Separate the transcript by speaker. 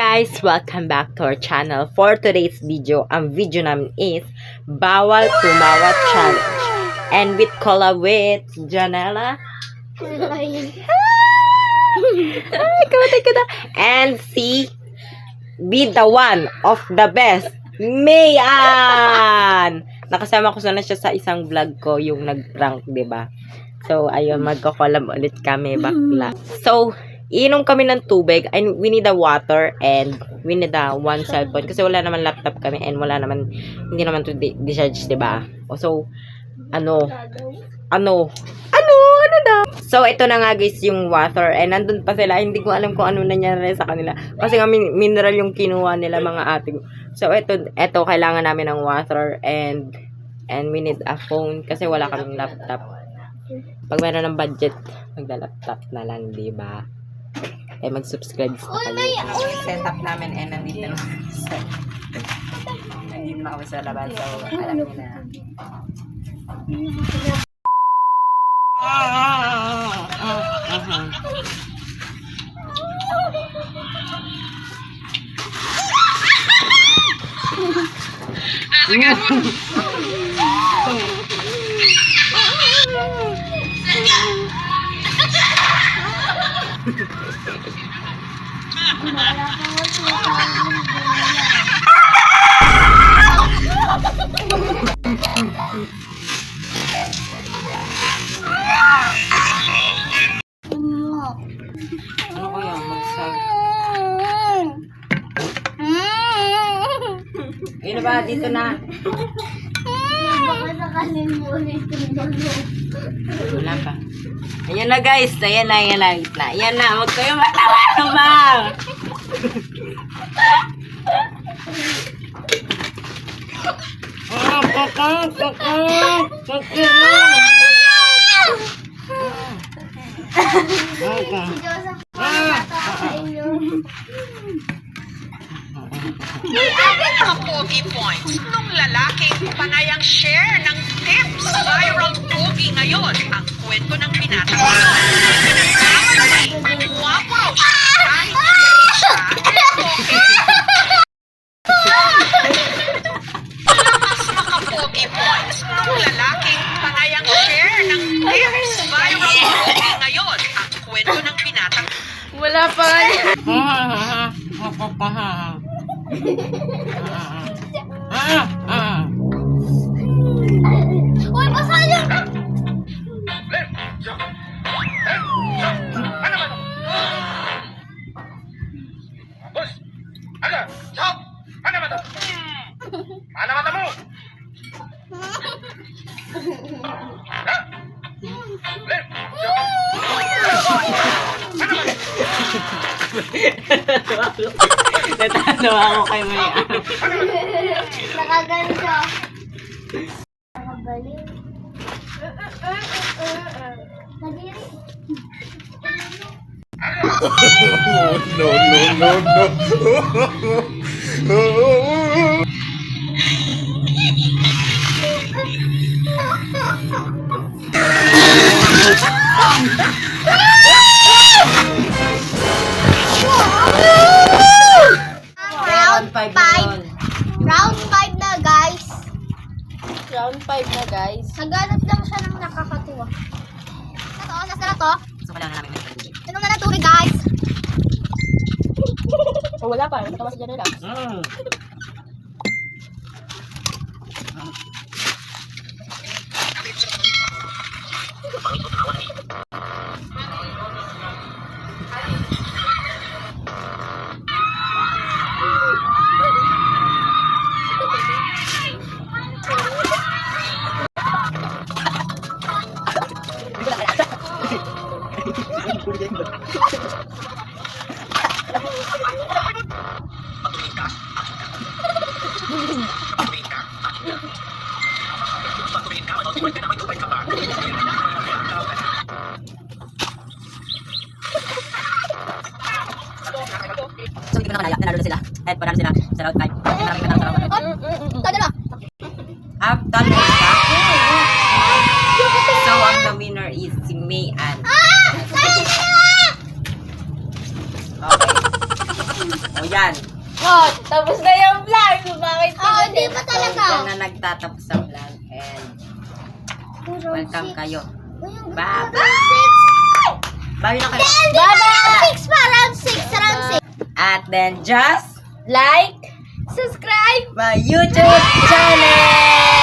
Speaker 1: guys! Welcome back to our channel. For today's video, ang video namin is Bawal Tumawat Challenge. And with collab with Janela. Hi! Kamatay ka na. And si Be the one of the best, Mayan! Nakasama ko sana siya sa isang vlog ko, yung nag-prank, diba? So, ayun, magko-collab ulit kami, bakla. So, iinom kami ng tubig, and we need a water, and we need a one cellphone, kasi wala naman laptop kami, and wala naman, hindi naman to discharge, diba? So, ano daw? So, ito na nga guys, yung water, and nandun pa sila, hindi ko alam kung ano nangyari sa kanila, kasi nga mineral yung kinuha nila, mga ate ko. So, ito, kailangan namin ng water, and we need a phone, kasi wala kaming laptop. Pag meron ng budget, magda-laptop na lang, diba? Mag-subscribe sa kayo. Setup namin nandito na. Nandito na kami sa labas. So, alam niyo na. Ano kaya magsag? Ayun na ba? Dito na.
Speaker 2: Baka sakalin mo ulit yung dulo.
Speaker 1: Wala pa. Ayan na guys. Ayan na. Ayan na. Huwag kayo matawa naman.
Speaker 2: Si Joseph po natawa sa inyo.
Speaker 3: Mga pogi points nung lalaking panayang share ng tips. Viral pogi ngayon ang kwento ng binata ko. Guwapo raw siya kahit hindi siya pogi. Lakas mga pogi points nung lalaking panayang share ng tips. Viral pogi ngayon ang kwento ng binata ko.
Speaker 1: Wala pa.
Speaker 2: Uy, pasaya!
Speaker 4: Bos, aga, stop! Mana mata? Mana matamu? Ha? Lep,
Speaker 1: Natatawa ako kay Maya.
Speaker 2: Nakagaling siya. Nakagaling. Nadiri.
Speaker 4: no.
Speaker 2: Round 5.
Speaker 1: yun.
Speaker 2: Round 5 na, guys.
Speaker 5: Round 5 na, guys.
Speaker 2: Naghanap lang siya ng nakakatuwa. Nasa na to?
Speaker 1: So, kailangan namin ng tubig.
Speaker 2: Inom na ng tubig, guys.
Speaker 5: Oh, wala pa. Natawa si Janela.
Speaker 1: So, hindi ko na kanaya. Nanalo na sila. And panalo sila sa round 5. And maraming nanalo sa round 1.
Speaker 2: Tanda na.
Speaker 1: Done na siya. So, ang the winner is si Mayan. Okay. yan.
Speaker 5: Oh, tapos na yung vlog. So, bakit?
Speaker 2: Oo, di ba
Speaker 1: So,
Speaker 2: talaga?
Speaker 1: dyan na nagtatapos ang vlog. And welcome kayo. Bye-bye! Bye na kayo.
Speaker 2: Bye-bye! 6 pa, round 6, round 6.
Speaker 1: At then just
Speaker 5: Like, subscribe.
Speaker 1: my YouTube channel!